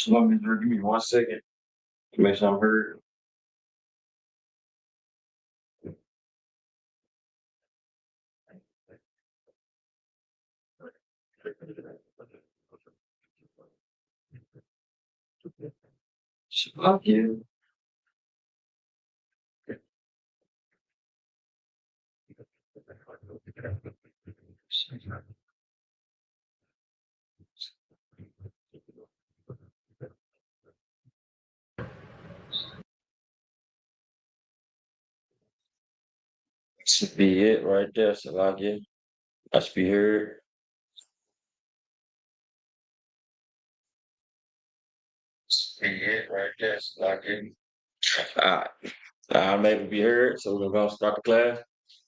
Shalom, Israel. Give me 1 second to make sure I'm heard. Shalom, you. Should be it right there, Salakia. I should be heard. Should be it right there, Salakia. Alright. I'm able to be heard, so we're gonna start the class.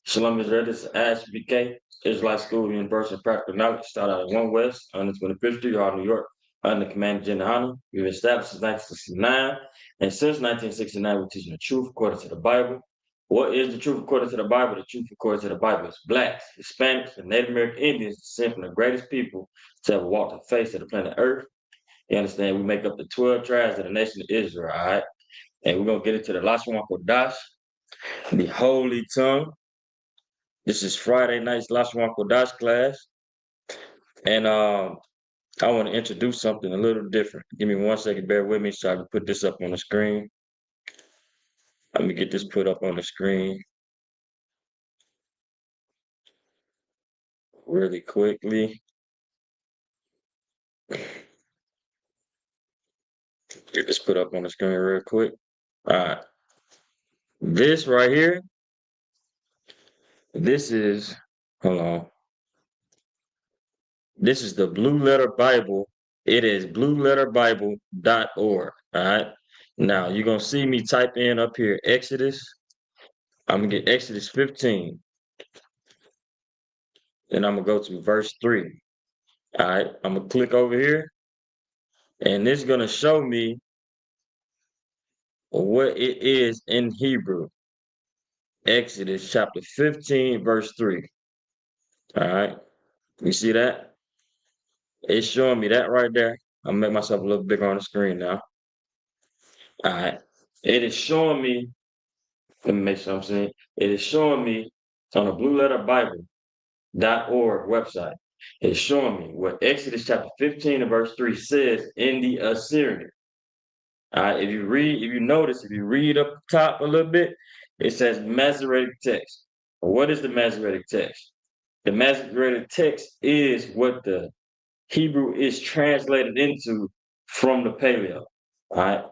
Shalom Israel, this is Ash BK, Israelite School University of Practical Knowledge, start out at One West, 125th Street, Harlem, New York, under Commander General Hanna. We've been established since 1969, and since 1969, we're teaching the truth according to the Bible. What is the truth according to the Bible? The truth according to the Bible is blacks, Hispanics, and Native American Indians descend from the greatest people to have walked the face of the planet Earth. You understand? We make up the 12 tribes of the nation of Israel, all right? And we're going to get into the Lashon Kodash, the Holy Tongue. This is Friday night's Lashon Kodash class. And I want to introduce something a little different. Give me 1 second, bear with me so I can put this up on the screen. Let me get this put up on the screen really quickly. Get this put up on the screen real quick. All right. This right here, this is, hold on. This is the Blue Letter Bible. It is blueletterbible.org. All right. Now you're going to see me type in up here Exodus. I'm going to get Exodus 15. Then I'm going to go to verse 3. All right. I'm going to click over here. And this is going to show me what it is in Hebrew. Exodus chapter 15, verse 3. All right. You see that? It's showing me that right there. I'll make myself a little bigger on the screen now. All right. It is showing me, let me make sure I'm saying, it is showing me on the blueletterbible.org website. It's showing me what Exodus chapter 15 and verse 3 says in the Assyrian. All right. If you read up top a little bit, it says Masoretic text. What is the Masoretic text? The Masoretic text is what the Hebrew is translated into from the Paleo. All right.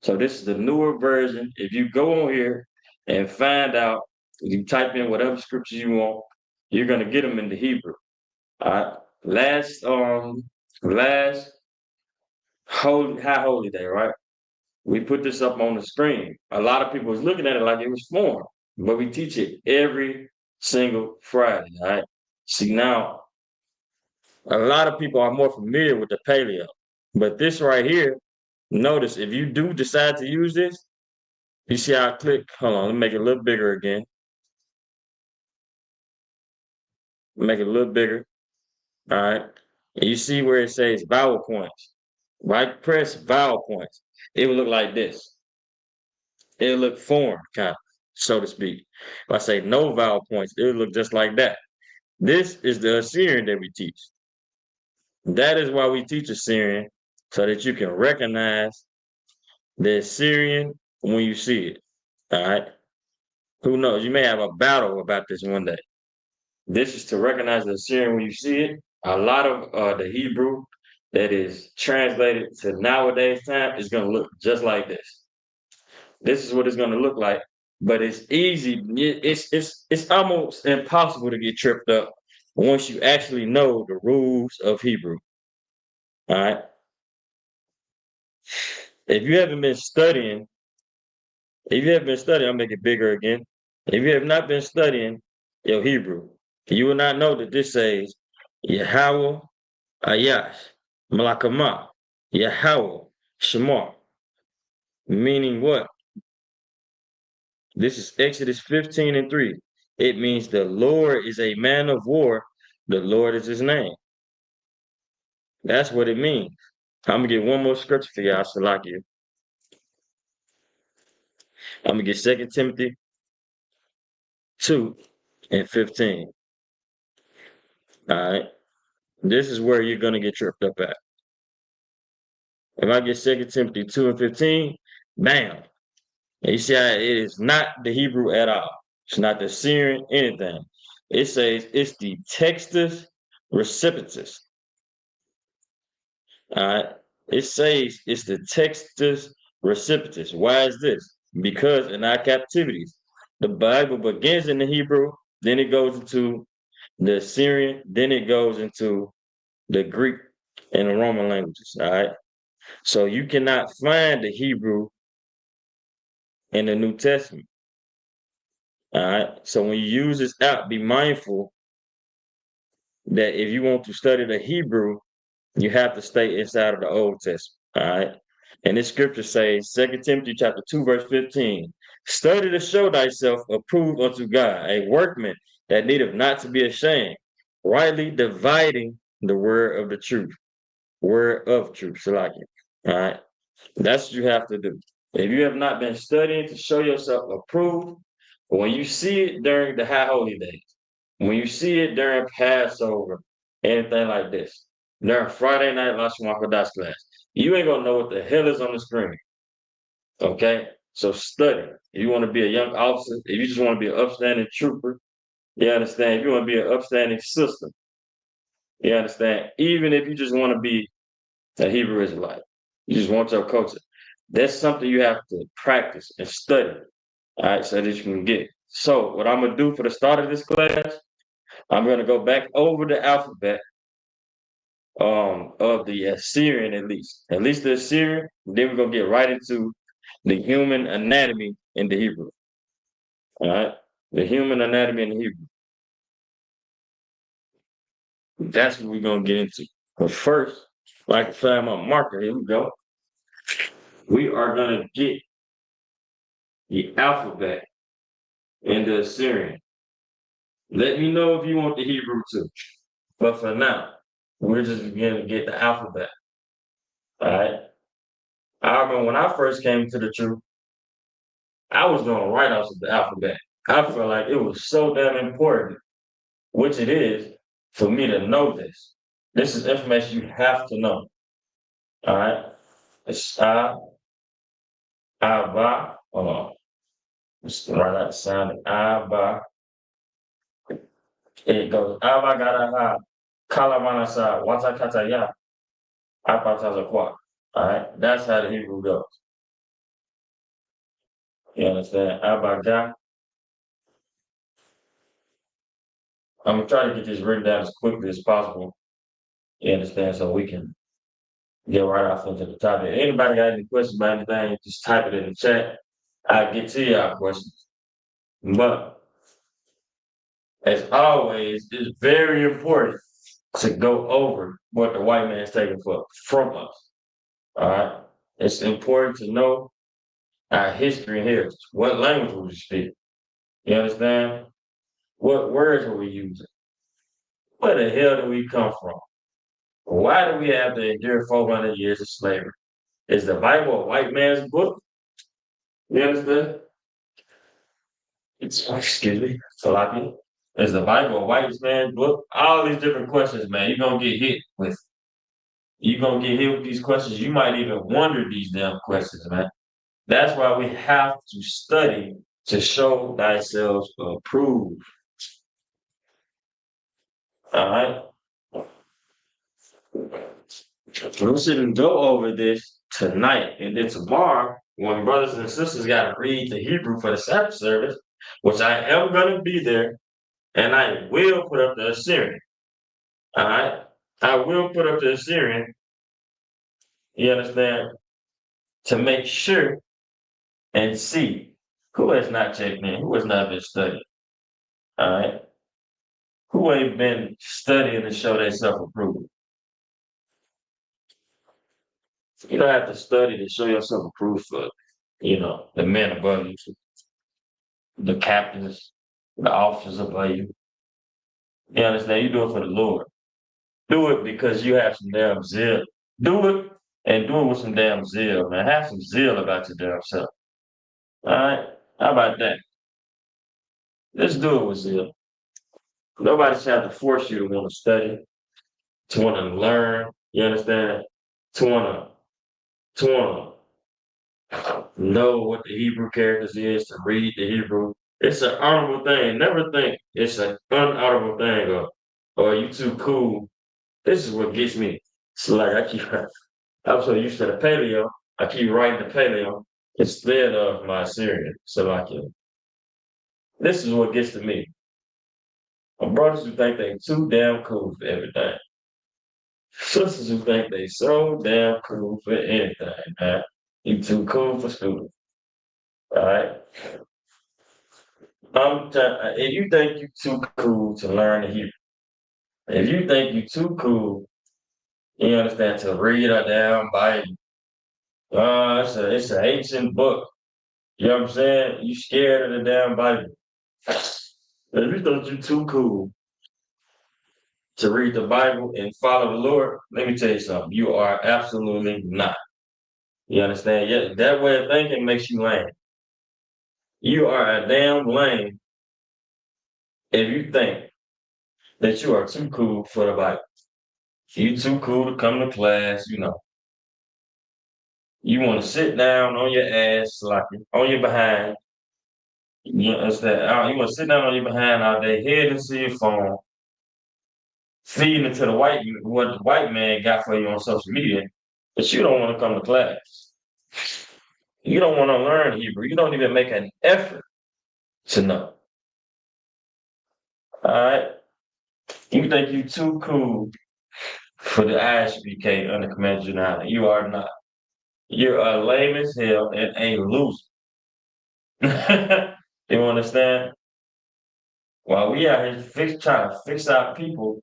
So this is the newer version. If you go on here and find out, you type in whatever scriptures you want, you're gonna get them into Hebrew. All right. Last high holy day, right? We put this up on the screen. A lot of people was looking at it like it was foreign, but we teach it every single Friday. All right. See now, a lot of people are more familiar with the Paleo, but this right here, notice if you do decide to use this, you see how I click, hold on, let me make it a little bigger again. Make it a little bigger, all right? And you see where it says vowel points, right? Press vowel points. It will look like this. It'll look foreign, kind of, so to speak. If I say no vowel points, it'll look just like that. This is the Assyrian that we teach. That is why we teach Assyrian, so that you can recognize the Assyrian when you see it. All right. Who knows? You may have a battle about this one day. This is to recognize the Assyrian when you see it. A lot of the Hebrew that is translated to nowadays time is going to look just like this. This is what it's going to look like, but it's easy. It's almost impossible to get tripped up once you actually know the rules of Hebrew. All right. If you haven't been studying, I'll make it bigger again. If you have not been studying your Hebrew, you will not know that this says Yahweh Ayash Malakama Yahweh Shema. Meaning what? This is Exodus 15 and 3. It means the Lord is a man of war. The Lord is his name. That's what it means. I'm gonna get one more scripture for y'all, Salakia. I'm gonna get 2 Timothy 2 and 15. All right. This is where you're gonna get tripped up at. If I get 2 Timothy 2 and 15, bam. And you see how it is not the Hebrew at all. It's not the Syrian, anything. It says it's the Textus Receptus. All right. It says it's the Textus Receptus. Why is this? Because in our captivities, the Bible begins in the Hebrew, then it goes into the Syrian, then it goes into the Greek and the Roman languages. All right. So you cannot find the Hebrew in the New Testament. All right. So when you use this app, be mindful that if you want to study the Hebrew, you have to stay inside of the Old Testament. All right. And this scripture says, 2 Timothy chapter 2, verse 15. Study to show thyself approved unto God, a workman that needeth not to be ashamed, rightly dividing the word of the truth. Word of truth. Salaki. All right. That's what you have to do. If you have not been studying to show yourself approved, when you see it during the high holy days, when you see it during Passover, anything like this, during Friday night Lashon Kodash class, you ain't gonna know what the hell is on the screen. Okay? So study. If you want to be a young officer, if you just want to be an upstanding trooper, you understand? If you want to be an upstanding sister, you understand? Even if you just want to be a Hebrew Israelite, you just want your culture. That's something you have to practice and study, all right, so that you can get it. So what I'm gonna do for the start of this class, I'm gonna go back over the alphabet of the Assyrian at least the Assyrian. Then we're gonna get right into the human anatomy in the Hebrew. All right, the human anatomy in the Hebrew. That's what we're gonna get into. But first, like I find my marker, here we go. We are gonna get the alphabet in the Assyrian. Let me know if you want the Hebrew too. But for now, we're just beginning to get the alphabet. All right. I remember when I first came to the truth, I was doing write-offs of the alphabet. I felt like it was so damn important, which it is, for me to know this. This is information you have to know. All right. It's ba. Hold on. Let's write out the sound. Ba. It goes Aba gada ha. Kalamanasa. Watakata ya. Apataza kwa. All right. That's how the Hebrew goes. You understand? Abaga. I'm gonna try to get this written down as quickly as possible. You understand? So we can get right off into the topic. Anybody got any questions about anything, just type it in the chat. I'll get to y'all questions. But as always, it's very important to go over what the white man's taking from us. All right. It's important to know our history and heritage. What language we speak? You understand? What words are we using? Where the hell do we come from? Why do we have to endure 400 years of slavery? Is the Bible a white man's book? You understand? Excuse me, Salaki. Is the Bible a white man's book? All these different questions, man. You're gonna get hit with. You're gonna get hit with these questions. You might even wonder these damn questions, man. That's why we have to study to show thyself approved. All right. We shouldn't go over this tonight, and then tomorrow, when brothers and sisters got to read the Hebrew for the Sabbath service, which I am going to be there, and I will put up the Assyrian. All right, I will put up the Assyrian. You understand? To make sure and see who has not checked in, who has not been studying. All right, who ain't been studying to show their self approval. You don't have to study to show yourself approved for, the men above you, the captains, the officers above you. You understand? You do it for the Lord. Do it because you have some damn zeal. Do it and do it with some damn zeal, man. Have some zeal about your damn self. All right? How about that? Let's do it with zeal. Nobody should have to force you to want to study, to want to learn. You understand? To want to know what the Hebrew characters is, to read the Hebrew. It's an honorable thing. Never think it's an unhonorable thing or you too cool. This is what gets me. So like I'm so used to the paleo, I keep writing the paleo instead of my Syrian. So like this is what gets to me. My brothers who think they too damn cool for everything. Sisters who think they so damn cool for anything, man. You too cool for school. All right. If you think you too cool to learn the Hebrew, if you think you too cool, you understand to read a damn Bible. It's an ancient book. You know what I'm saying? You scared of the damn Bible. If you think you too cool to read the Bible and follow the Lord, let me tell you something. You are absolutely not. You understand? Yeah, that way of thinking makes you lame. You are a damn lame if you think that you are too cool for the Bible. You too cool to come to class, you know. You want to sit down on your ass, like on your behind. You understand? You want to sit down on your behind all day, head into your phone, feeding it to the what the white man got for you on social media, but you don't want to come to class. You don't want to learn Hebrew. You don't even make an effort to know. All right? You think you too cool for the ISBK under Command United. You are not. You're a lame as hell and a loser. You understand? While we out here trying to fix our people,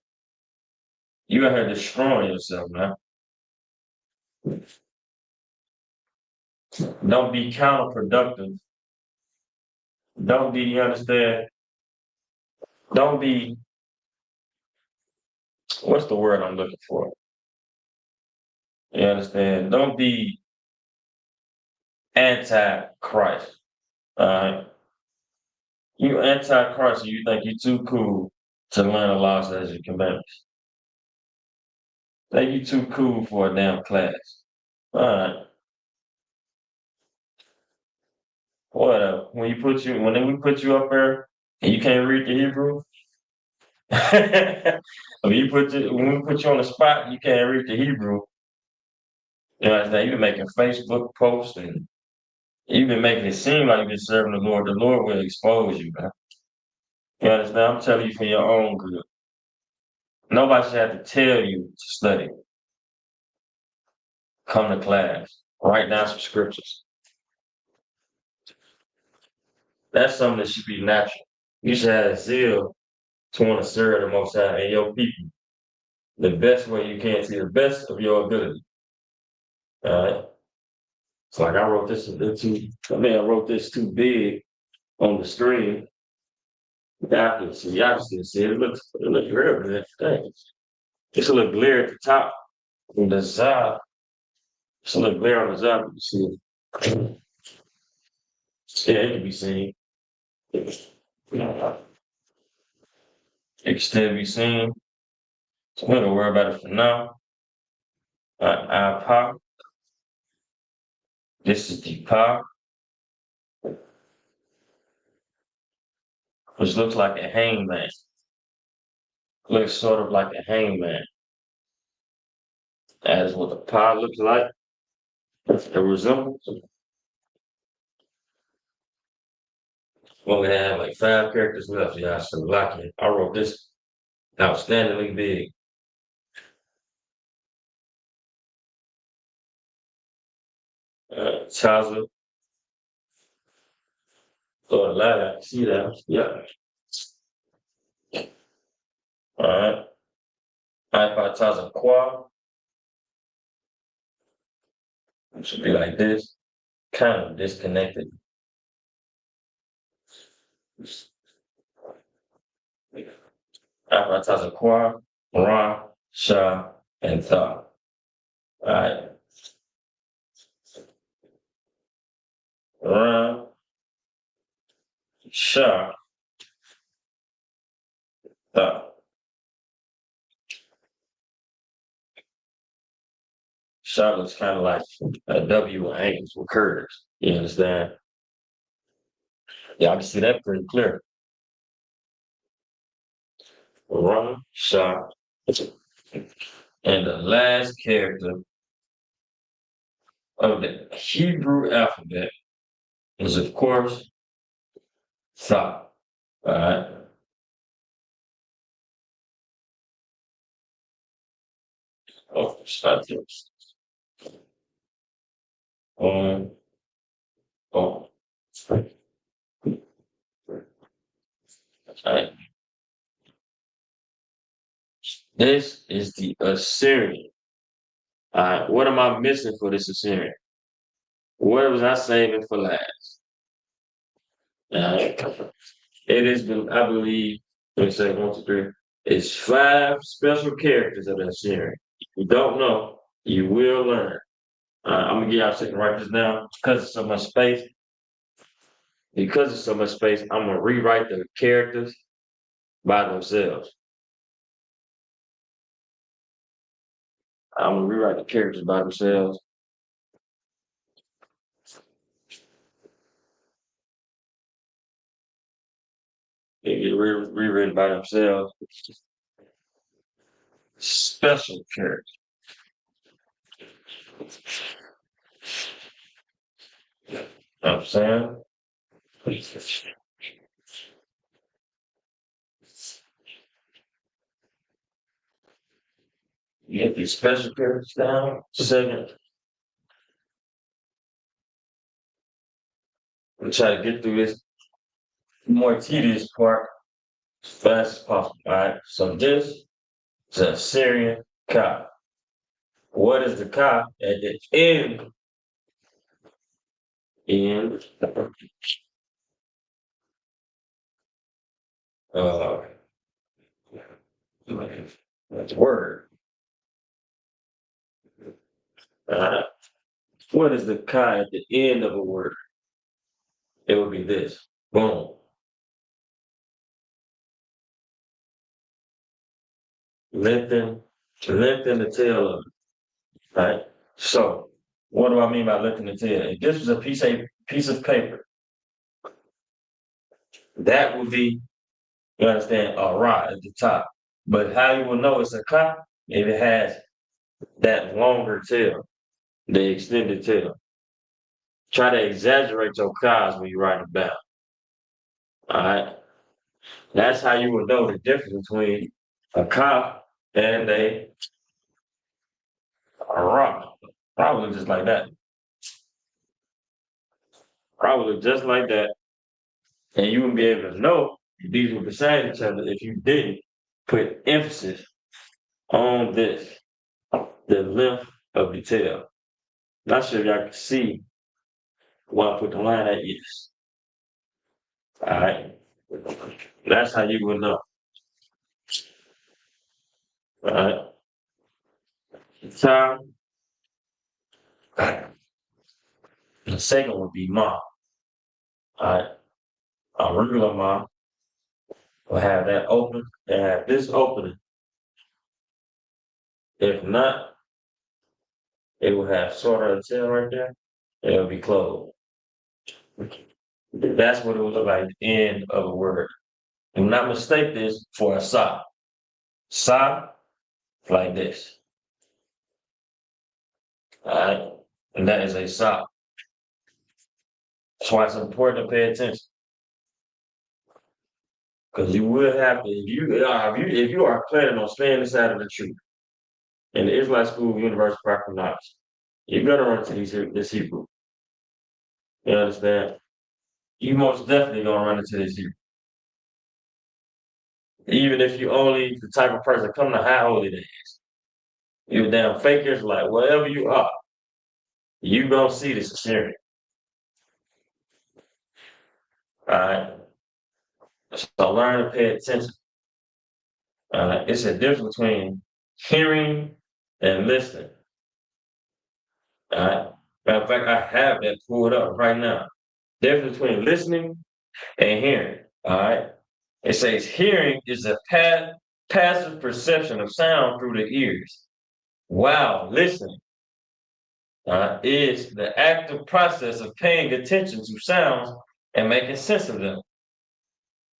you out here destroying yourself, man. Don't be counterproductive. Don't be, you understand? Don't be, what's the word I'm looking for? You understand? Don't be anti-Christ. All right? You anti-Christ and you think you're too cool to learn the laws as your commandments. Think you too cool for a damn class. All right. Whatever. When we put you up there and you can't read the Hebrew, when we put you on the spot, you can't read the Hebrew. You know what I'm saying? You've been making Facebook posts and you've been making it seem like you've been serving the Lord. The Lord will expose you, man. You understand? I'm telling you for your own good. Nobody should have to tell you to study. Come to class. Write down some scriptures. That's something that should be natural. You should have zeal to want to serve the Most High and your people the best way you can to the best of your ability. All right. It's like I wrote this a bit too. I mean, I wrote this too big on the screen. Y'all can see, y'all can see it. It looks real good. Thanks. It's a little glare at the top on the side. It's a little glare on the side. You can see it. Yeah, it can be seen. It can still be seen. So we don't worry about it for now. iPod. This is the pod, which looks like a hangman. Looks sort of like a hangman. That is what the pod looks like. It resembles. Well, we have like 5 characters left, y'all. So lucky. I wrote this outstandingly big. Taza, or Lala, see that? Yeah. All right. iPod Taza Quad. It should be like this. Kind of disconnected. iPod Taza Quad, Ra, Shah, and Tha. All right. Run, shot, stop. Shot looks kind of like a W with angles with curves. You understand? Yeah, I can see that pretty clear. Run, shot, and the last character of the Hebrew alphabet is, of course, Tha. All right. Oh, start this. Um, oh, all right. This is the Assyrian. All right. What am I missing for this Assyrian? What was I saving for last? All right. It is, I believe, let me say one, two, three. It's five special characters of that series. If you don't know, you will learn. I'm gonna give y'all a second to write this down because it's so much space. Because it's so much space, I'm gonna rewrite the characters by themselves. I'm gonna rewrite the characters by themselves. They get rewritten by themselves. Special characters. You know what I'm saying? You get these special characters down. Second, I'm try to get through this more tedious part as fast as possible. All right. So this is a Syrian cop. What is the cop at the end uh word? Uh, what is the cop at the end of a word? It would be this. Boom. Lengthen, lengthen the tail of it. Right. So what do I mean by lengthen the tail? If this was a piece of paper, that would be, you understand, a rod at the top. But how you will know it's a cop if it has that longer tail, the extended tail. Try to exaggerate your cars when you write them down. All right. That's how you would know the difference between a cop and a rock. Probably just like that. Probably just like that. And you wouldn't be able to know if these were beside each other if you didn't put emphasis on this, the length of the tail. Not sure if y'all can see why I put the line at is. All right. That's how you would know. All right. Time. The second would be ma. All right. A regular ma will have that open and have this opening. If not, it will have sort of a tail right there. It'll be closed. That's what it would look like at the end of a word. Do not mistake this for a sock. Sock like this. All right. And that is a sock. That's why it's important to pay attention. Because you will have to, if you are planning on staying inside of the truth in the Israelite School of Universal Practical Knowledge, you're gonna run into this Hebrew. You understand? You most definitely gonna run into this Hebrew. Even if you only the type of person come to high holy days. You damn fakers, like whatever you are, you gonna see this Assyrian. All right. So learn to pay attention. It's a difference between hearing and listening. All right. Matter of fact, I have that pulled up right now. Difference between listening and hearing. All right. It says hearing is a passive perception of sound through the ears. Wow, listening is the active process of paying attention to sounds and making sense of them.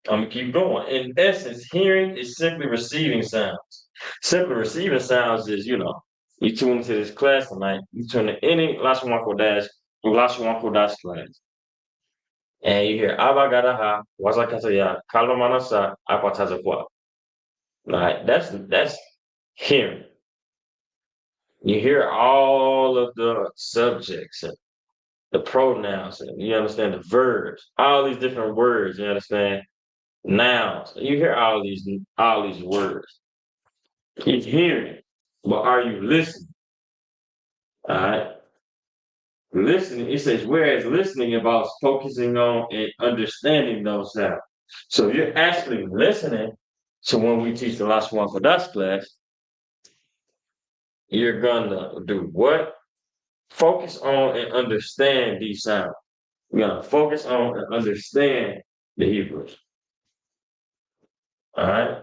I'm gonna keep going. In essence, hearing is simply receiving sounds. Simply receiving sounds is, you tune into this class tonight, you tune to any Lashuanko Dash class, and you hear Abagadaha, Wazakataya, Kalomanasa, Akwatazakwa. Right? That's hearing. You hear all of the subjects and the pronouns, and you understand the verbs, all these different words, you understand nouns. You hear all these words. You're hearing, but are you listening? All right. Listening, it says, whereas listening involves focusing on and understanding those sounds. So if you're actually listening to when we teach the last one for that class, you're gonna do what? Focus on and understand these sounds. You're gonna focus on and understand the Hebrews. All right.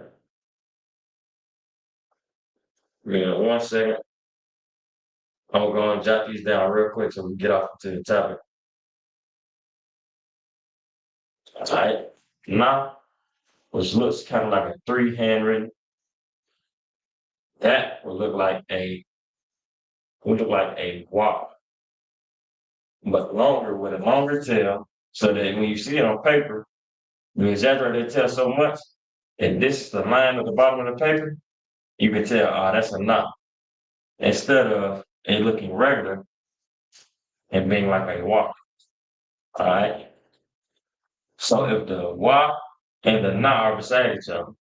One second. I'm gonna jot these down real quick so we get off to the topic. All right. Now, which looks kind of like a three handwritten. That would look like a walk, but longer with a longer tail, so that when you see it on paper, you exaggerate the tail so much, and this is the line at the bottom of the paper, you can tell, that's a knot. Instead of it looking regular and being like a walk. All right. So if the walk and the knot are beside each other,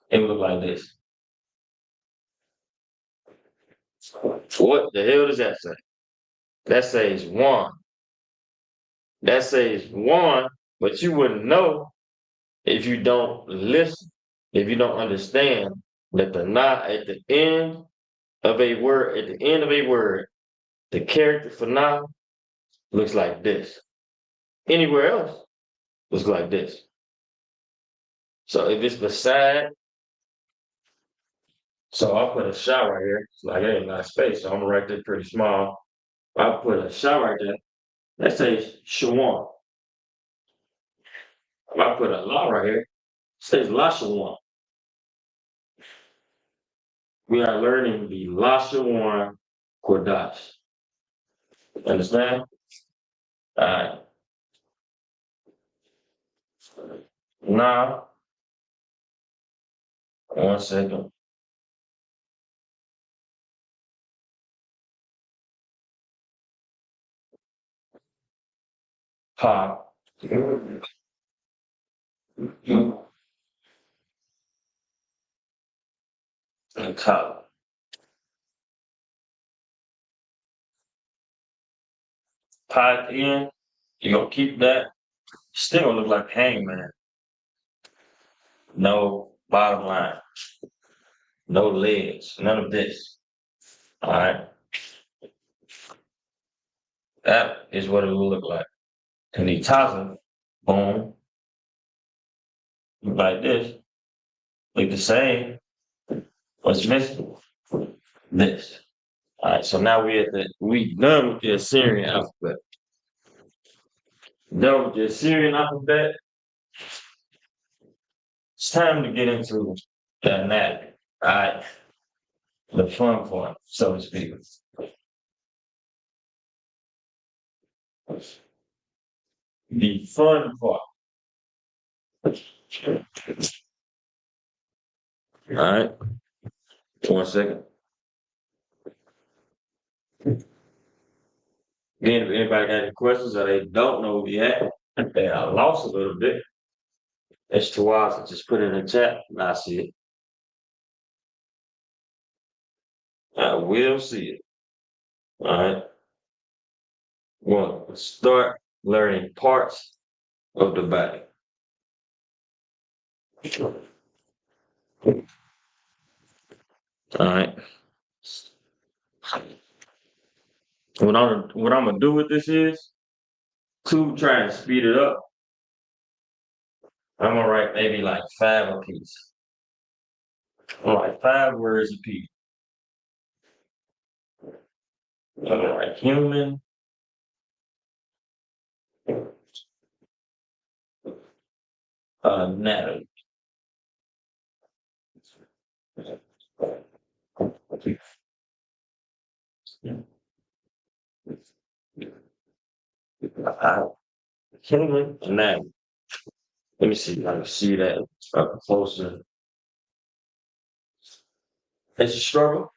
it would look like this. What the hell does that say? That says one. That says one, but you wouldn't know if you don't listen, if you don't understand that the knot at the end of a word, the character for now looks like this. Anywhere else looks like this. So if it's beside, so I'll put a shot right here. Like it ain't got space, so I'm gonna write this pretty small. I'll put a shot right there. Let's say Shawan. If I put a law right here, it says La Shawan. We are learning the La Shawan Kodash. Understand? All right. Now, one second. Pop. And color. Pipe in. You're gonna keep that. Still gonna look like hangman. No bottom line. No legs. None of this. All right. That is what it will look like. And the Taza, boom, look like this. Look the same. What's missing? This. All right. So now we done with the Assyrian alphabet. Done with the Assyrian alphabet. It's time to get into the anatomy. All right. The fun part, so to speak. The fun part. All right. 1 second. Again, if anybody got any questions or they don't know yet, they are lost a little bit. It's too wild to just put it in the chat and I see it. I will see it. All right. Well, start learning parts of the body. All right. What I'm gonna do with this is Two, trying to speed it up. I'm gonna write maybe like five a piece. I'm gonna write 5 words a piece. I'm gonna write human anatomy. Uh, Human anatomy. Let me see if I can see that up closer. It's a struggle,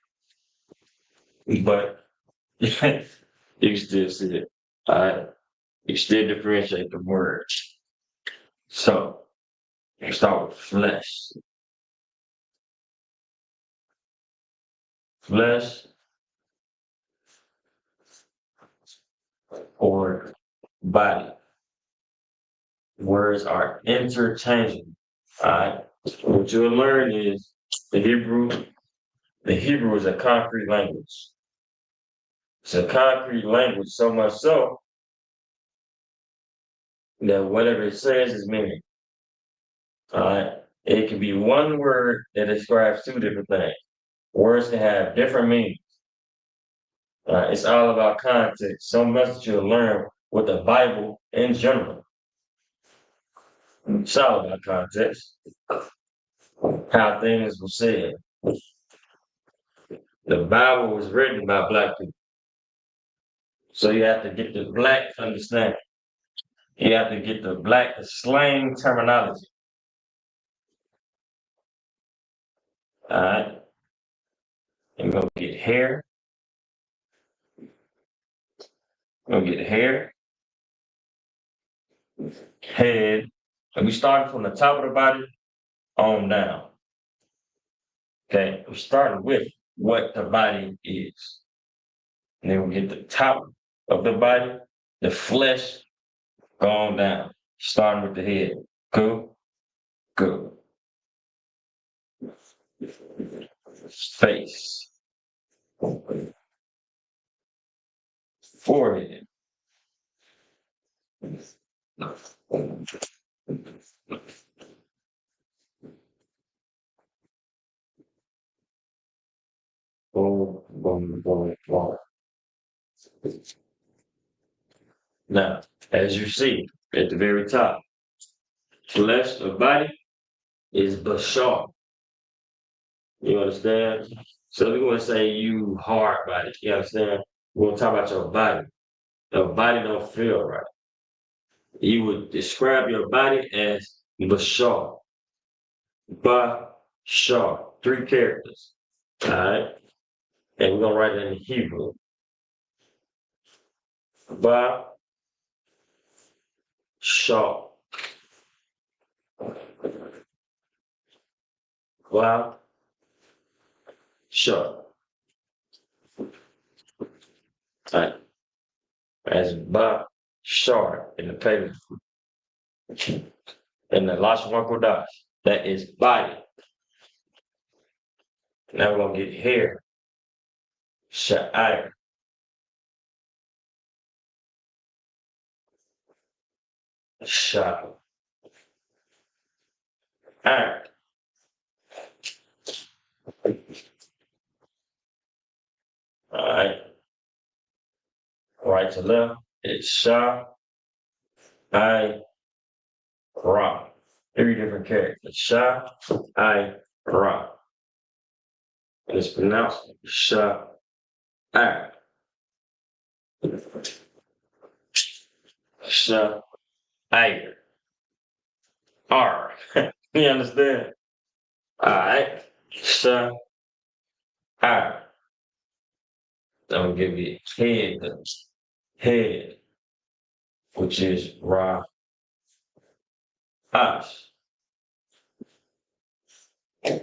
but you can still see it. All right. You still differentiate the words. So you start with flesh. Flesh or body. Words are interchangeable. All right. What you'll learn is the Hebrew. The Hebrew is a concrete language. It's a concrete language, so much so that whatever it says is meaning. All right. It can be one word that describes two different things. Words can have different meanings. It's all about context. So much that you'll learn with the Bible in general. It's all about context. How things were said. The Bible was written by black people. So you have to get the black understanding. You have to get the black slang terminology. All right. And we're gonna get hair. We're gonna get hair, head. And we starting from the top of the body on down. Okay. We're starting with what the body is. And then we get the top of the body, the flesh going down. Starting with the head. Cool? Good. Face. Forehead. Boom, boom, boom, boom. Now, as you see at the very top, flesh of body is bashar. You understand? So we're gonna say you hard body. You understand? We're gonna talk about your body. Your body don't feel right. You would describe your body as bashar. Bashar. 3 characters. All right. And we're gonna write it in Hebrew. Bashar. Bashar. All right. As Bashar in the paper. In the Lashon Kodash. That is body. Now we're gonna get hair. Sha'ir. Sha'ir. All right. Right to left. It's Shah, I, Ra. 3 different characters. Shah, I, Ra. And it's pronounced Shah, I. Shah, I. R. You understand? All right. Shah, I. I'm gonna give you head, head, which is Ra, Ash. All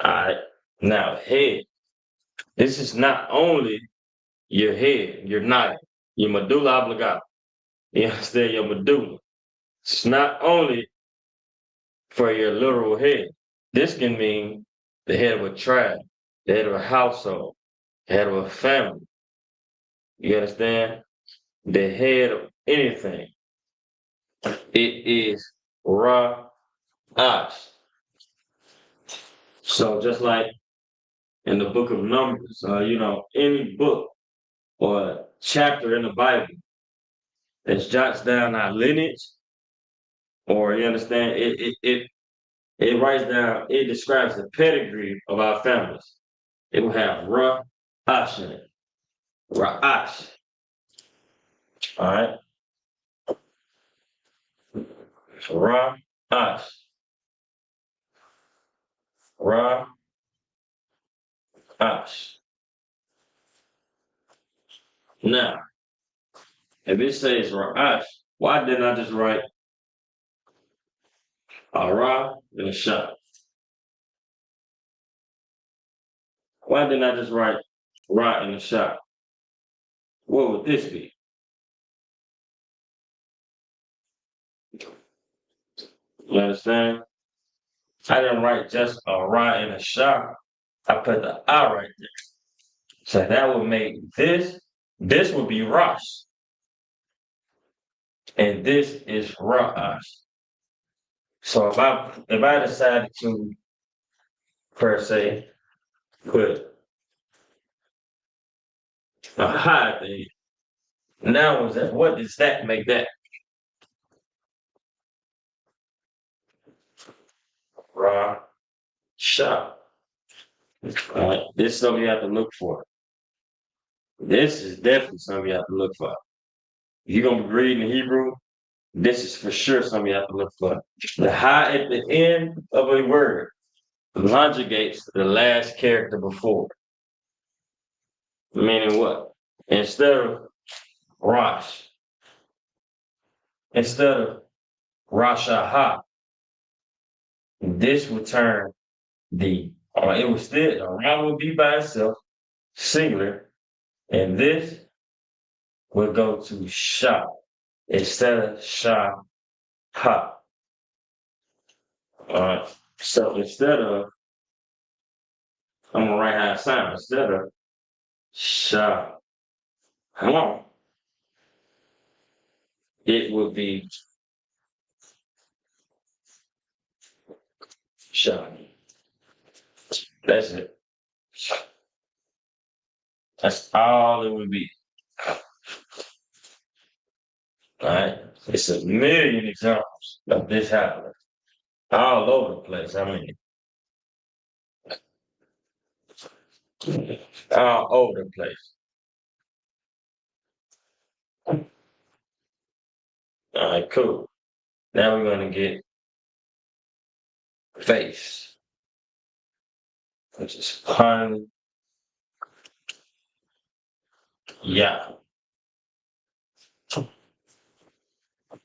right. Now, head. This is not only your head, your neck, your medulla oblongata. You understand? Your medulla. It's not only for your literal head. This can mean the head of a tribe, the head of a household, the head of a family. You understand? The head anything, it is Ra'ash. So just like in the book of Numbers, any book or chapter in the Bible that jots down our lineage, or you understand, it writes down, it describes the pedigree of our families. It will have Ra'ash in it. Ra'ash. All right. Ra'ash. Ra'ash. Now, if it says Ra'ash, why didn't I just write a Ra and a Shah? Why didn't I just write Ra and a Shah? What would this be? You understand? I didn't write just a Ra and a Shah. I put the I right there. So that would make this would be Rosh. And this is Ra'ash. So if I decided to per se put a high thing, now what does that make that? Ra Shah. This is something you have to look for. This is definitely something you have to look for. If you're gonna be reading Hebrew, this is for sure something you have to look for. The high at the end of a word conjugates the last character before. Meaning what? Instead of Rosh, instead of Rashaha, this would turn it would still, the Ra would be by itself, singular, and this would go to Shah instead of Shah Ha. So instead of, I'm gonna write how it sounds, instead of Shah Ha, it would be Shah. That's it. That's all it would be. All right. It's a million examples of this happening all over the place. I mean, all over the place. All right, cool. Now we're gonna get face, which is pun, yeah,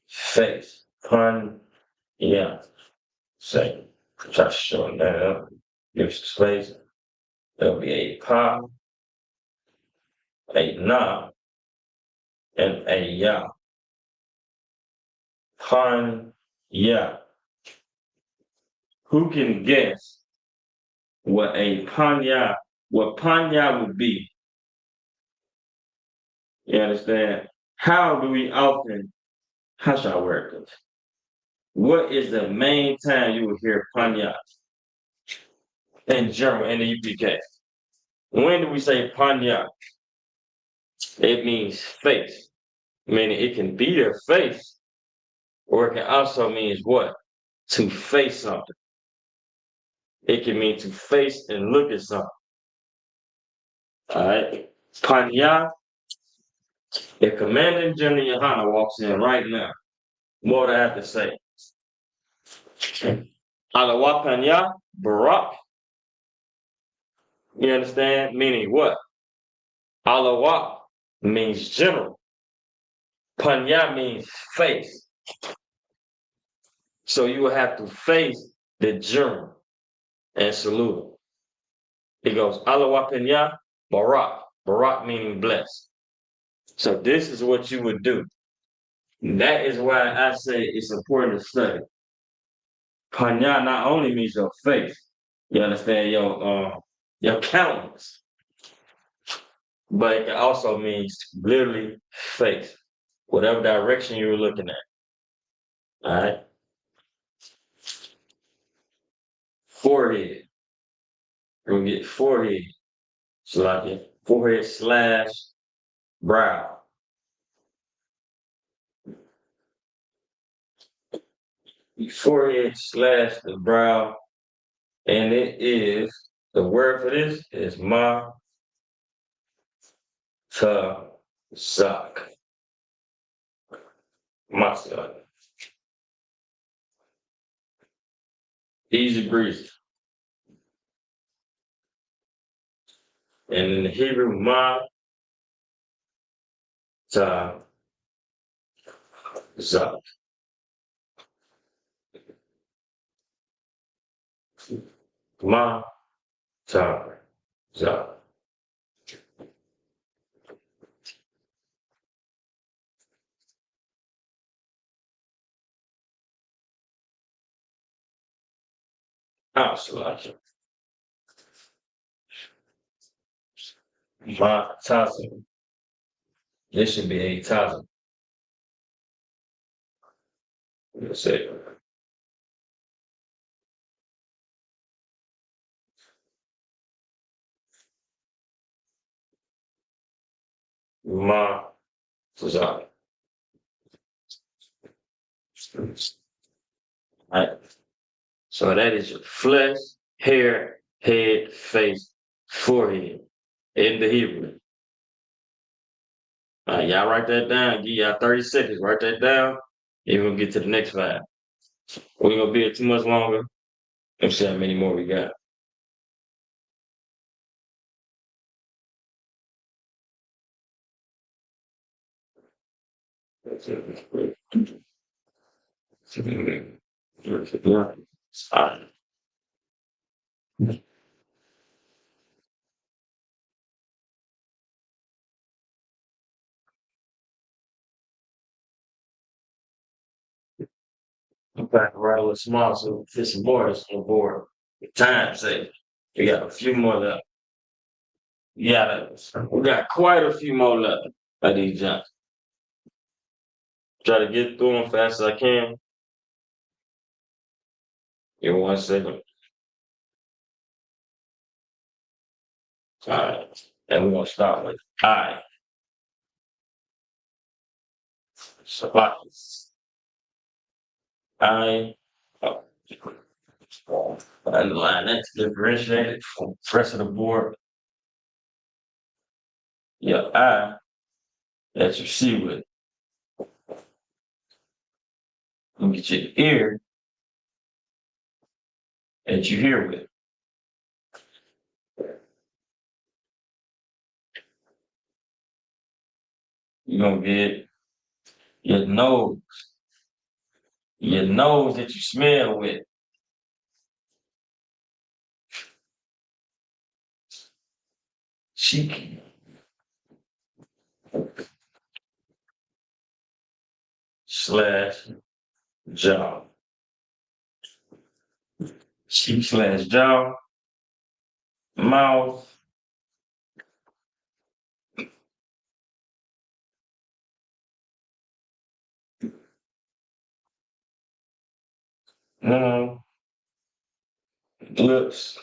face, pun, yeah. Second, try to shorten that up. Give some space. There'll be a pa, a na, and a ya. Pun, yeah. Who can guess what panya would be? You understand? How should I word this? What is the main time you will hear panya in general in the UPK? When do we say panya? It means face, meaning it can be your face, or it can also mean what? To face something. It can mean to face and look at something. All right. Panya, if Commander General Yohana walks in right now, what would I have to say? Alawa Panya, Barak. You understand? Meaning what? Alawa means general. Panya means face. So you will have to face the general and salute him. It goes Alawa Panya, Barak. Barak meaning blessed. So this is what you would do. That is why I say it's important to study. Panya not only means your face, you understand your countenance, but it also means literally face. whatever direction you were looking at. All right. Forehead. We're gonna get forehead. So like it. Forehead slash brow. Forehead slash the brow. And it is the word for this is ma ta sock. Matzah. Easy breezy. And in the Hebrew, ma ta zak. Ma ta zak. Absolutely. Ma taza. This should be a taza. Let's say ma zak. Right. So that is your flesh, hair, head, face, forehead in the Hebrew. Y'all write that down. Give y'all 30 seconds. Write that down. And we're gonna get to the next five. We're gonna be here too much longer. Let's see how many more we got. Yeah. All right. I'm back right a little small, so fit some more. It's on board. Time sake. We got a few more left. Yeah, we got quite a few more left of these jumps. Try to get through them fast as I can. Give me 1 second. All right. And we're gonna start with I. Sabah. I. Oh, underline that to differentiate it from the rest of the board. Yeah, I that you see with. You get your ear that you hear with. You're gonna get your nose that you smell with. Cheek slash jaw. Cheek slash jaw. Mouth. Lips.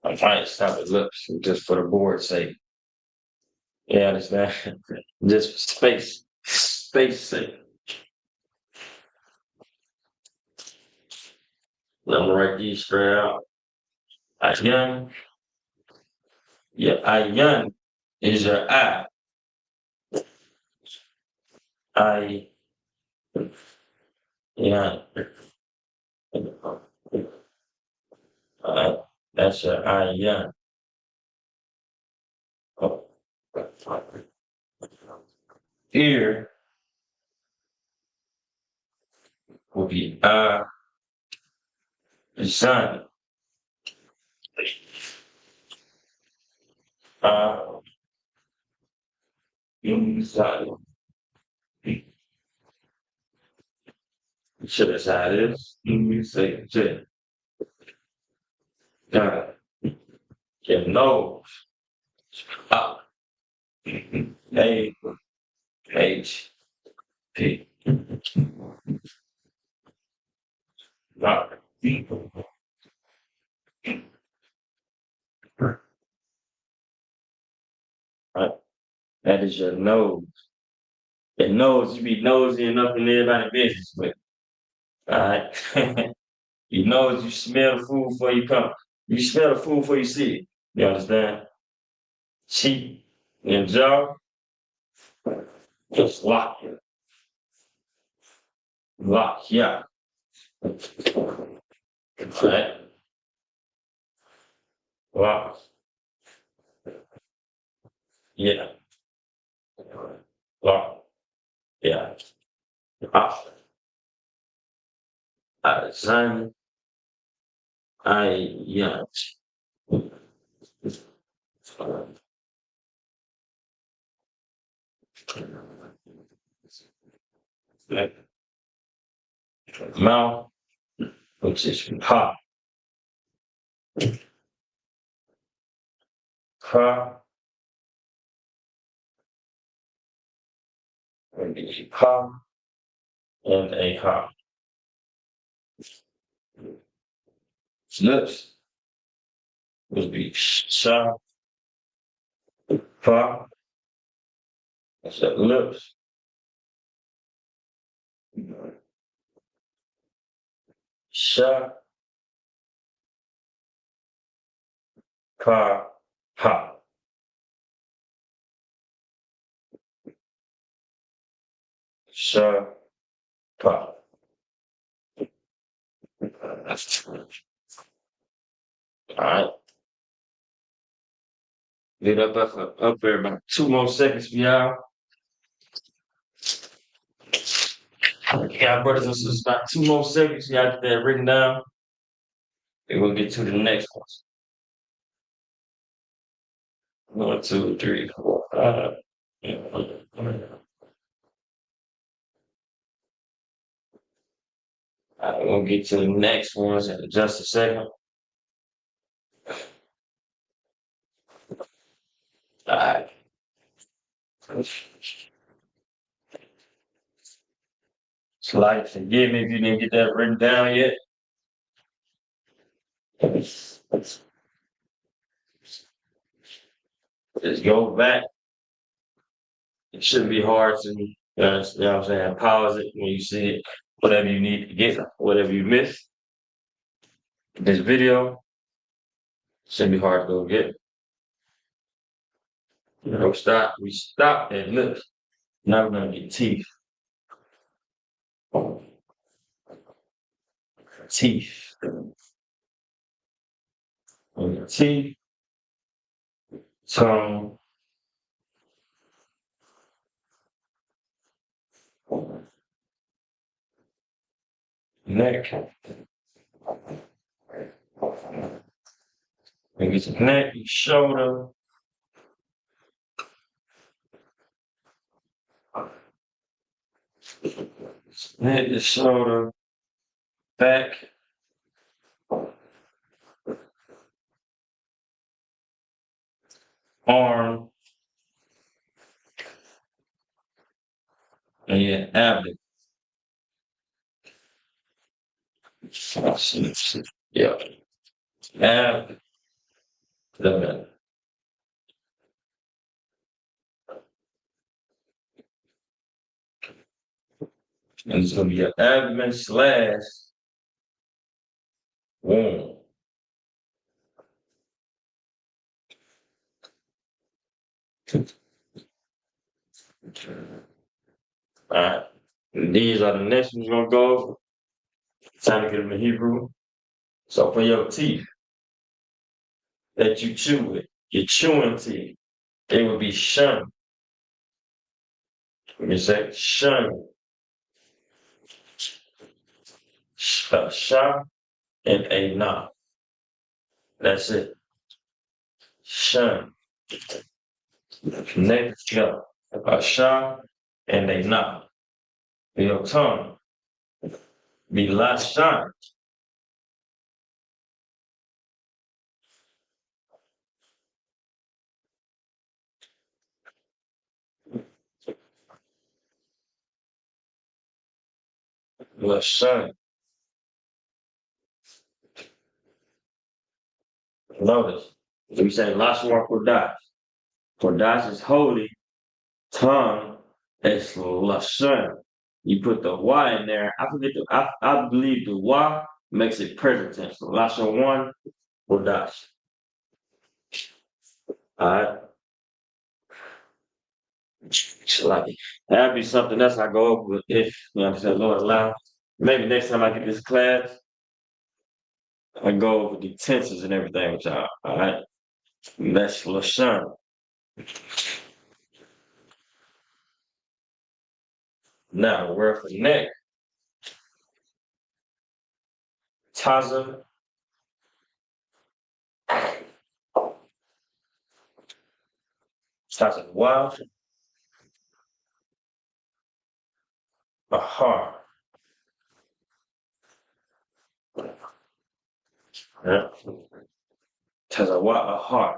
I'm trying to stop at lips just for the board's sake. Yeah, understand. Just for space. Space sake. I'm gonna write these straight out. Ayan. Yeah, ayan is your I. I. Yeah. That's your ayan. Oh. Ear will be sun. Uh, sun. Should have said this. You say shit. God. Your nose. Up. A H P. Right. Right. That is your nose. Your nose, you be nosy enough in everybody's business with. All right. Your nose, you smell the food before you come. You smell the food before you see it. You understand? Cheek and jaw, just lock it. Lock, yeah. Right? Lock, yeah. Lock, yeah. Ah, Simon, yeah. Like, mouth, which is ha, ha, and a ha, and a ha. Lips would be sha, pa, that's the lips. Sha, pa, ha. Sha, pa. All right. Get up there about 2 more seconds for y'all. Yeah, brothers and sisters, about 2 more seconds. Y'all get that written down. And we'll get to the next one. 1, 2, 3, 4, 5. Yeah. We'll get to the next ones in just a second. All right. Slide, forgive me if you didn't get that written down yet. Just go back. It shouldn't be hard to, you know what I'm saying, pause it when you see it, whatever you need to get, whatever you missed. This video shouldn't be hard to go get. You know, stop. We stop at lips. Now we're gonna get teeth. Teeth. Teeth, tongue, neck. And get your neck, your shoulder, neck, your shoulder, back, arm, and your abdomen. Yeah, abdomen. And it's gonna be your abdomen slash womb. Alright. These are the next ones we're gonna go over. Time to get them in Hebrew. So for your teeth that you chew with, your chewing teeth, it would be shun. You say shun, sha, and a na. That's it. Shun. Next go. A sha and a na. Your tongue be la shan. Lashan. Notice. We say Lashon Kodash. Kodash is holy. Tongue is Lashon. You put the Y in there. I forget the I believe the Y makes it present tense. So Lashon one, Kodash. Alright. Like that'd be something else I go over with if you know what I'm saying, Lord allow. Maybe next time I get this class, I go over the tenses and everything with y'all. All right. That's Lashon. Now the word for neck. Taza. Taza wow. Ahar. Yeah. Taza wa ahar.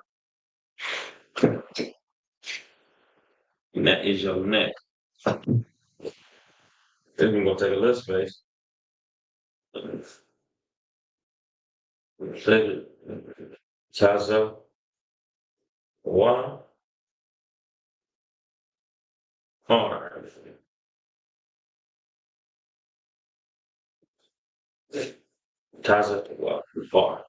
And that is your neck. Then we're gonna take a little space. Take it. Taza wa har. Taza wa far.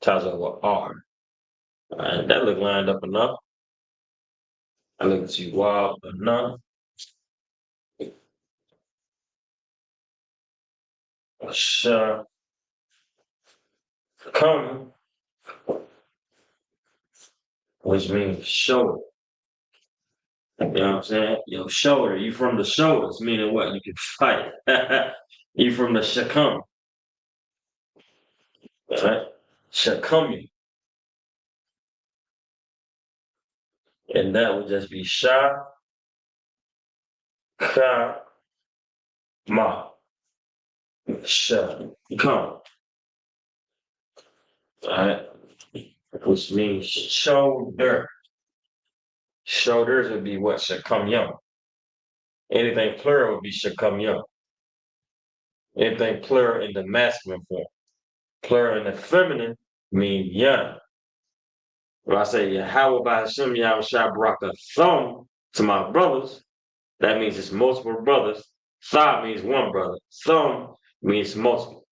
Taza wa ar. Alright, that look lined up enough. I look at you wild enough. Sure. Come, which means shoulder. You know what I'm saying? Your shoulder. You from the shoulders, meaning what? You can fight. You from the shakam. Alright? Shakami. And that would just be sha ka ma. Shakam. Alright? Which means shoulder. Shoulders would be what? Shakam yum. Anything plural would be shakam yum. Anything plural in the masculine form. Plural in the feminine mean young. When I say Yahweh by Hashem Yahweh Shabraka Thumb to my brothers, that means it's multiple brothers. Thah means one brother. Thumb means multiple.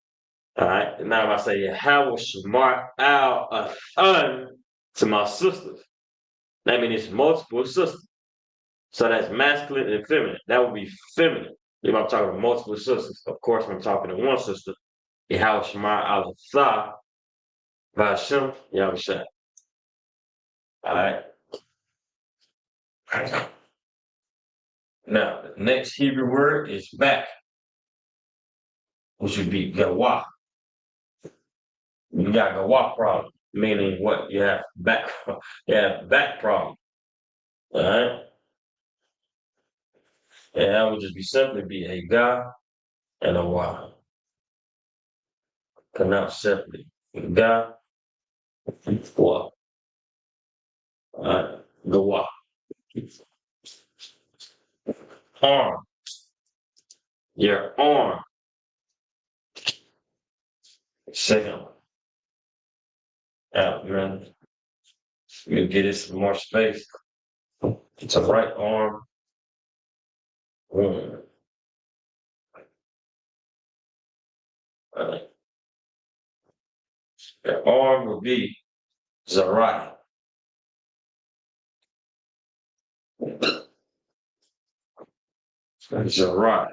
All right. And now if I say Yahweh Shamar Al Athun to my sisters, that means it's multiple sisters. So that's masculine and feminine. That would be feminine. If I'm talking to multiple sisters, of course, when I'm talking to one sister, Yahweh Shamar Al Athah by Hashem Yahweh Shah. All right. Now, the next Hebrew word is back, which would be gawa. You got gawa problem, meaning what? You have back, you have back problem. All right. And that would just be simply be a ga and a wa. Pronounced separately. Ga, wa. All right. Gawa. Arm. Your arm. Second one. Out, man. You get it some more space. It's a right arm. All right. Your arm would be Zarai. Zarai.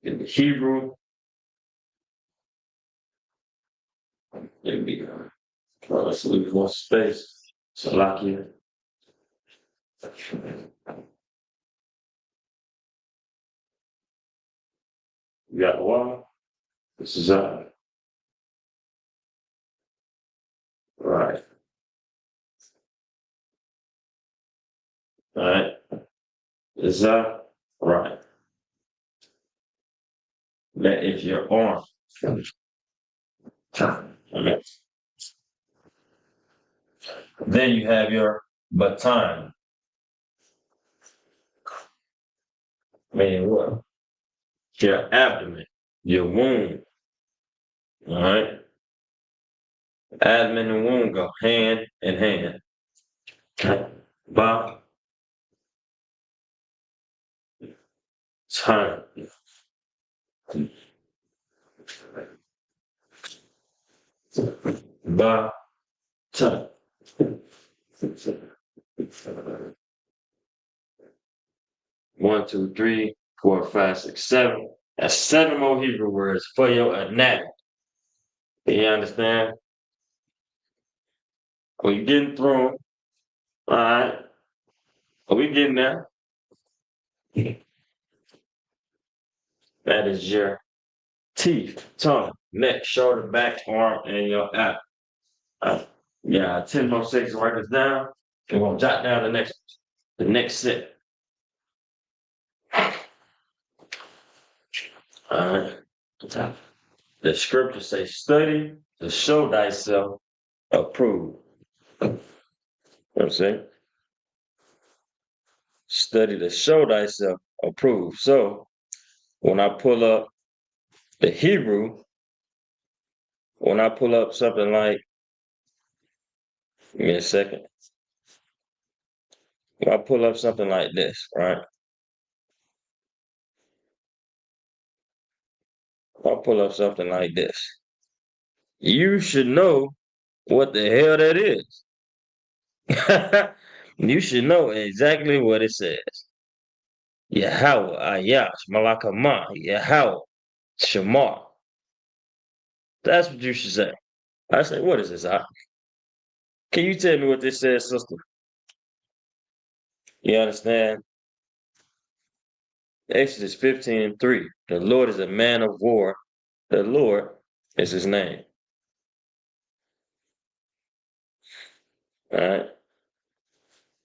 In the Hebrew, it'd be let's leave more space. Salakia. You got the wall. This is right. All right. Is right. That is your arm. Okay. Then you have your baton. meaning what? Your abdomen, your womb. All right. Abdomen and womb go hand in hand. Ba, time. Ba, time. 1, 2, 3, 4, 5, 6, 7. That's 7 more Hebrew words for your anatomy. You understand? We getting through 'em. All right. Are we getting there? That is your teeth, tongue, neck, shoulder, back, arm, and your app. Yeah, 10 more seconds to write this down. We're gonna jot down the next set. All right. The scripture says, study to show thyself approved. You know what I'm saying? Study to show thyself approved. So when I pull up the Hebrew, when I pull up something like, give me a second. When I pull up something like this, right? I'll pull up something like this. You should know what the hell that is. You should know exactly what it says. Yahweh, Ayash, Malakama, Yahweh, Shema. That's what you should say. I say, what is this? Can you tell me what this says, sister? You understand? Exodus 15:3. The Lord is a man of war. The Lord is his name. All right.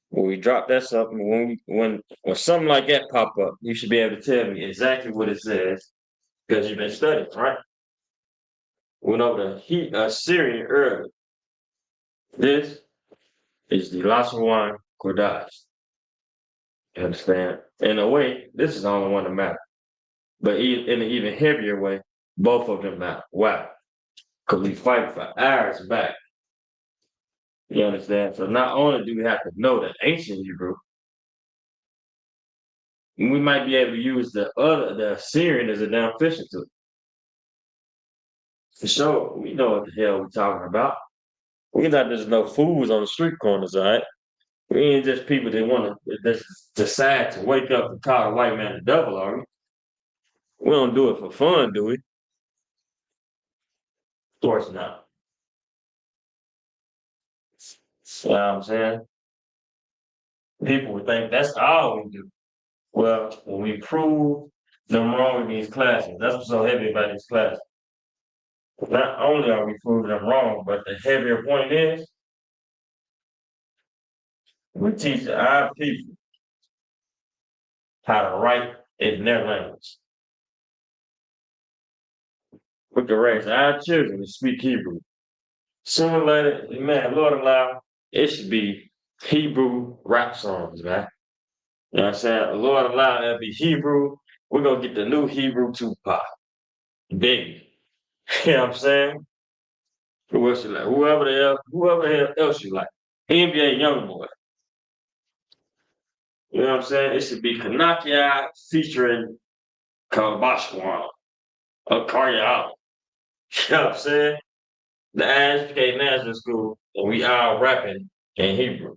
When we drop that something, when something like that pop up, you should be able to tell me exactly what it says because you've been studying, right? Went over the Assyrian earlier. This is the Lasawan Kodash. You understand? In a way, this is the only one that matters. But in an even heavier way, both of them matter. Why? Because we fight for hours back. You understand? So not only do we have to know the ancient Hebrew, we might be able to use the Assyrian as a damn fishing tool. For sure, we know what the hell we're talking about. We're not just no fools on the street corners, all right? We ain't just people that want to just decide to wake up and call a white man the devil, are we? We don't do it for fun, do we? Of course not. You know what I'm saying? People would think that's all we do. Well, when we prove them wrong in these classes, that's what's so heavy about these classes. Not only are we proving them wrong, but the heavier point is we teach our people how to write in their language. We can raise our children to speak Hebrew. Sooner or later, man, Lord allow, it should be Hebrew rap songs, man. You know what I'm saying? Lord allow it to be Hebrew. We're gonna get the new Hebrew Tupac. Big. You know what I'm saying? Who else you like? Whoever else you like. NBA Youngboy. You know what I'm saying? It should be Kanakia featuring Kabashwan or Karyal. You know what I'm saying? The ISPK National School, and we all rapping in Hebrew.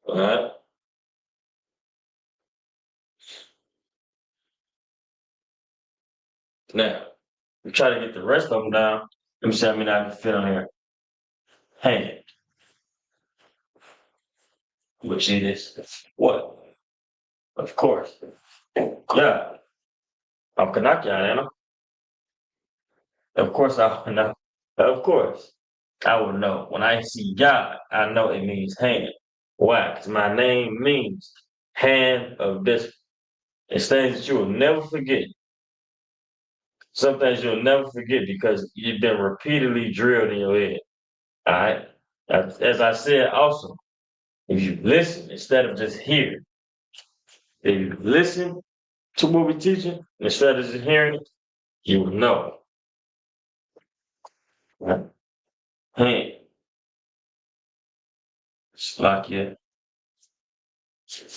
All right? Now, we try to get the rest of them down. Let me see how many I can fit on here. Hand, which is what? Of course. Yeah, I'm Kanakia, ain't I? Of course I would know. Of course. I would know. When I see God, I know it means hand. Why? Because my name means hand of discipline. It's things that you will never forget. Some things you'll never forget because you've been repeatedly drilled in your head. All right. As I said also, if you listen instead of just hear, If you listen to what we're teaching instead of just hearing it, you will know. Right? Hand. It's like yeah.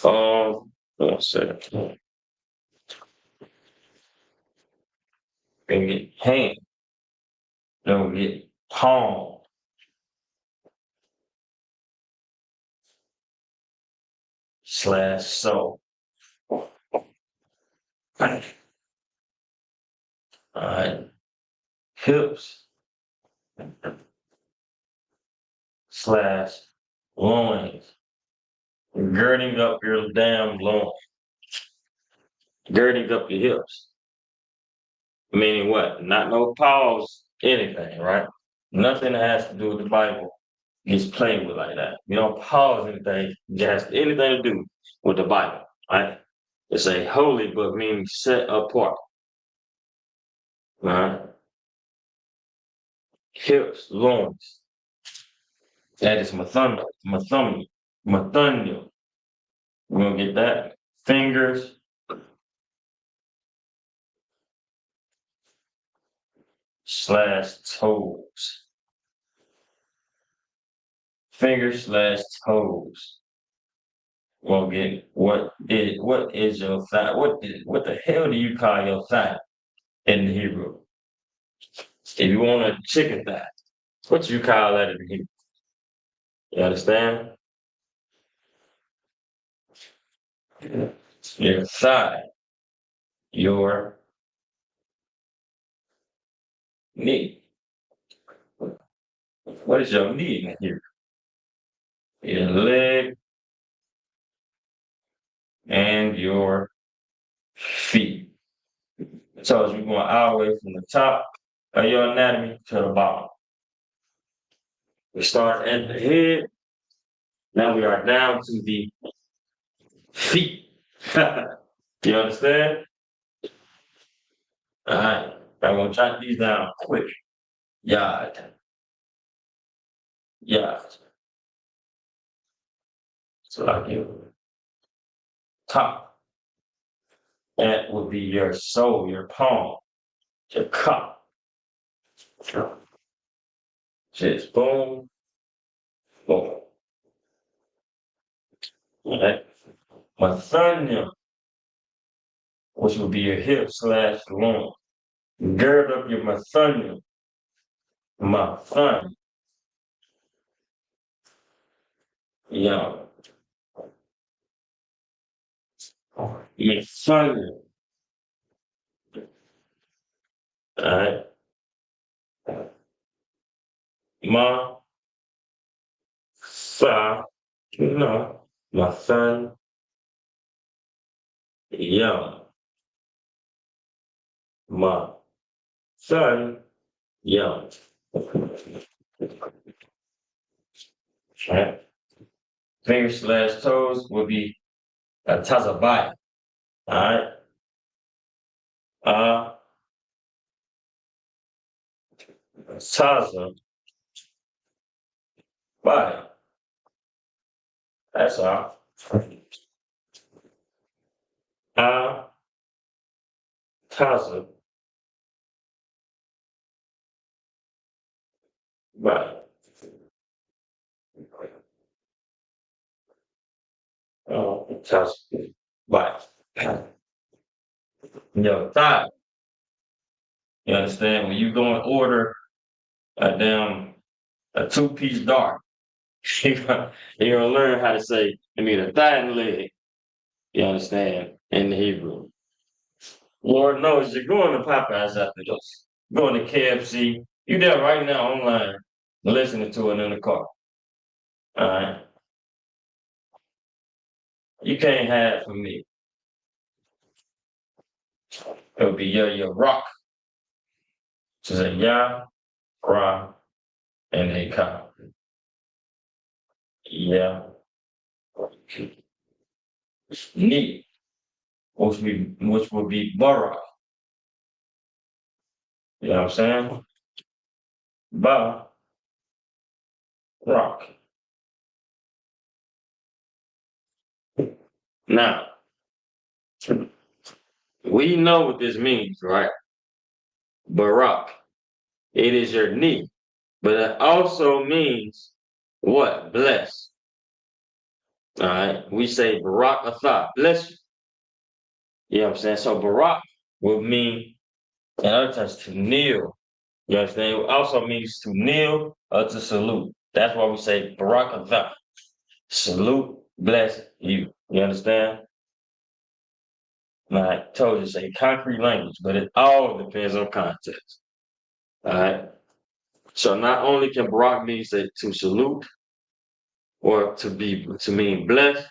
1 second. Then get hand. Then we get palm slash soul. Alright. Hips slash loins. Girding up your damn loins. Girding up your hips. Meaning what? Not no pause, anything, right? Nothing that has to do with the Bible gets played with like that. You don't pause anything that has anything to do with the Bible, right? It's a holy book, meaning set apart. Right? Hips, loins. That is Mathunda, Mathunda. We're gonna get that. Fingers slash toes. Fingers slash toes. We'll get what is your thigh? What the hell do you call your thigh in the Hebrew? If you want a chicken thigh, what you call that in the Hebrew? You understand? Your thigh, your knee. What is your knee in the Hebrew? Your leg and your feet. So as we're going all the way from the top of your anatomy to the bottom. We start at the head. Now we are down to the feet. You understand? All right. I'm gonna jot these down quick. Yard. Yard. So like you top. That would be your soul, your palm, your cup. Just boom, boom. All right. Mathanya, which would be your hip slash loin. Gird up your mathanya. Mathanya. Yeah. Mathanya. All right. Ma, sa, no. Mathan, yeah. Ma, son, yeah. Right. Finger slash toes would be a tazabai. All right. Uh, taza, bye. That's all. Taza, bye. Taza, bye. Yo, thigh. You understand? When you go and order a 2-piece dart, you're gonna learn how to say I mean a thigh and leg. You understand? In the Hebrew. Lord knows you're going to Popeyes after this. Going to KFC. You there right now online listening to it in the car. All right. You can't have from me. It'll be your rock. So say Yah, Ra, and a Ka. Yeah. Ni, which would be Barak. You know what I'm saying? Ba, rock. Now, We know what this means, right? Barak. It is your knee. But it also means what? Bless. All right. We say Barak Atha, bless you. You know what I'm saying? So Barak will mean, in other terms, to kneel. You understand? It also means to kneel or to salute. That's why we say Barak Atha. Salute, bless you. You understand? Like I told you, say concrete language, but it all depends on context. All right. So not only can Barak mean say to salute or to mean blessed,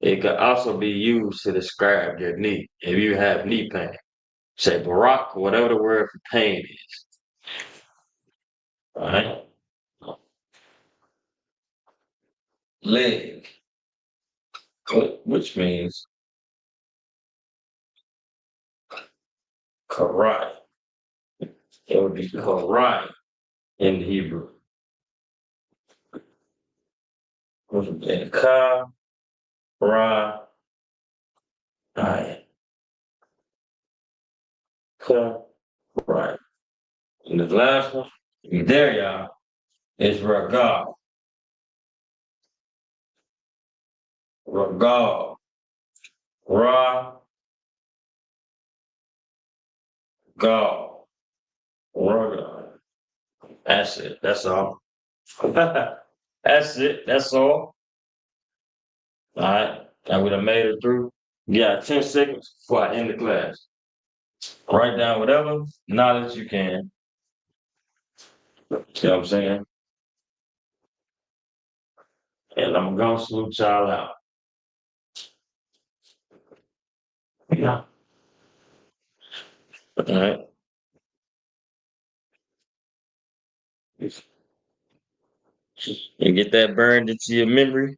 it could also be used to describe your knee. If you have knee pain, say Barak, whatever the word for pain is. All right. Leg, which means karai. It would be karai in Hebrew. And ka, ra, I, ka, right. And the last one, there y'all, is ragal. Ragal. Ra, gal. Ragal. That's it. That's all. That's it. That's all. All right. And we done made it through. Yeah, 10 seconds before I end the class. Write down whatever knowledge you can. You know what I'm saying? And I'm gonna salute y'all out. Yeah. All right. And get that burned into your memory.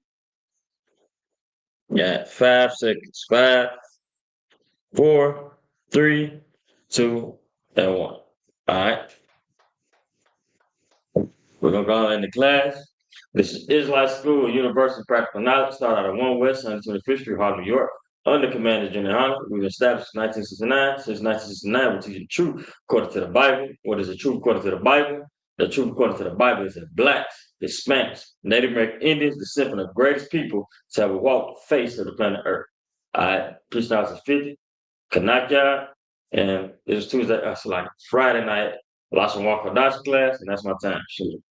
Yeah, 5 seconds. Five, four, three, two, and one. All right. We're gonna go into class. This is Israelite School of Universal Practical Knowledge, started out at 1 West 125th Street, Harlem, New York. Under Commander General Hunter, we've established in 1969. Since 1969, we teach the truth according to the Bible. What is the truth according to the Bible? The truth according to the Bible is that blacks, Hispanics, Native American Indians, descend from the greatest people to have walked the face of the planet Earth. All right, 2050, Kanaka, and it was Tuesday, like Friday night, lots of Walker Dodge class, and that's my time. Shoot.